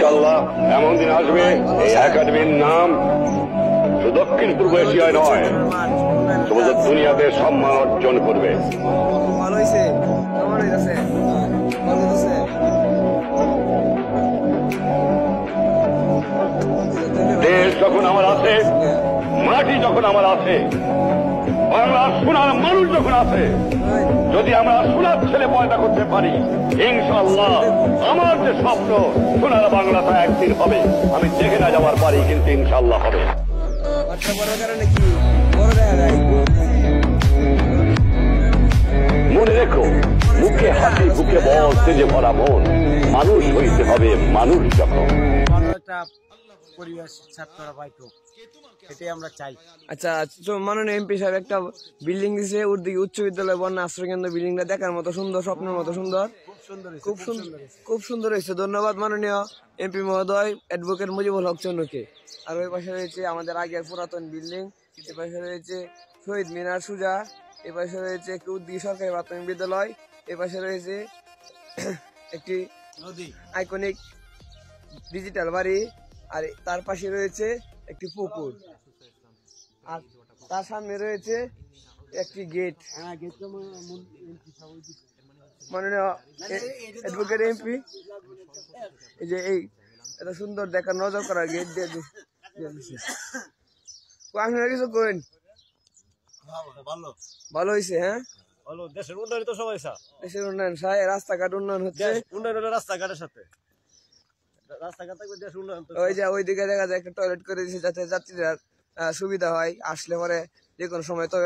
ইনশাআল্লাহ এমন দিন আসবে এই একাডেমির নাম দক্ষিণ পূর্ব এশিয়ায় নয়, সমগ্র দুনিয়াতে সম্মান অর্জন করবে। দেশ যখন আমার আছে, মাটি যখন আমার আছে, বাংলার সোনার মানুষ যখন আছে, যদি আমরা সোনার ছেলে পয়দা করতে পারি, ইনশাআল্লাহ আমার যে স্বপ্ন সোনার বাংলাটা একদিন হবে, আমি দেখে না যাওয়ার পারি, কিন্তু ইনশাআল্লাহ হবে। মনে রেখো, মুখে হাসি বুকে বল, তেজে ভরা মন, মানুষ হইতে হবে মানুষ যখন। পরিবেশ ছাত্ররা পাইতো, এটাই আমরা চাই। আচ্ছা, মাননীয় এমপি সাহেব একটা বিল্ডিং দিছে, ওর দিকে উচ্চ বিদ্যালয় বন্যা আশ্রয় কেন্দ্র, বিল্ডিংটা দেখার মতো সুন্দর, স্বপ্নের মতো সুন্দর, খুব সুন্দর হয়েছে। ধন্যবাদ মাননীয় এমপি মহোদয় অ্যাডভোকেট মুজিবুল হক চন্নুকে। আর ওই পাশে রয়েছে আমাদের আগের পুরাতন বিল্ডিং, এ পাশে রয়েছে শহীদ মিনার সুজা, এ পাশে রয়েছে একটি উদ্যোগী সরকারি প্রাথমিক বিদ্যালয়, এ পাশে রয়েছে একটি আইকনিক ডিজিটাল বাড়ি, আর তার পাশে রয়েছে একটি পুকুর, আর তার সামনে রয়েছে একটি গেট। মাননীয় অ্যাডভোকেট এমপি এই যে এই এত সুন্দর দেখার নজর করার গেট দিয়ে দিচ্ছে। আপনারা কিছু করেন, ভালো হয়েছে। হ্যাঁ, দেশের উন্নয়ন তো সবাই দেশের উন্নয়ন, রাস্তাঘাট উন্নয়ন হচ্ছে, উন্নয়ন হলো রাস্তাঘাটের সাথে। ওই যে ওইদিকে দেখা যায় একটা টয়লেট করে দিয়েছে, যাতে যাত্রীরা সুবিধা হয় আসলে পরে যে কোনো সময়। তো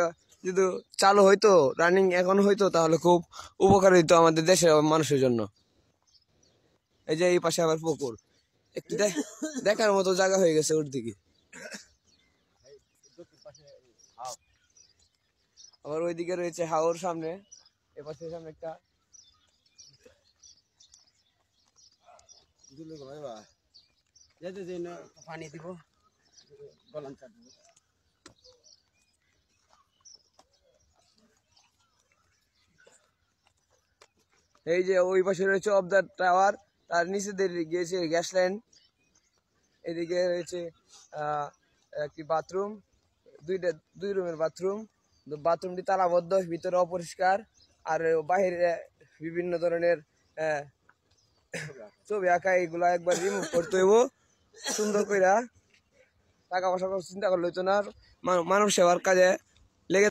যদি চালু হইতো, রানিং এখন হইতো, তাহলে খুব উপকার হইতো আমাদের দেশের মানুষের জন্য। এই যে এই পাশে আবার পুকুর, একটু দেখার মতো জায়গা হয়ে গেছে ওর দিকে। আবার ওইদিকে রয়েছে হাওর সামনে, এপাশে সামনে একটা পানি দিব, এই যে ওই পাশে রয়েছে অবদার টাওয়ার, তার নিচে গিয়েছে গ্যাস লাইন। এদিকে রয়েছে একটি বাথরুম, দুই রুমের বাথরুম। বাথরুমটি তালাবদ্ধ, ভিতরে অপরিষ্কার, আর বাহিরে বিভিন্ন ধরনের ছবি আঁকা, এগুলা একবার রিমুভ করতে হইব সুন্দর কইরা। টাকা পয়সা চিন্তা করলে হইতো না, মানব সেবার কাজে লেগে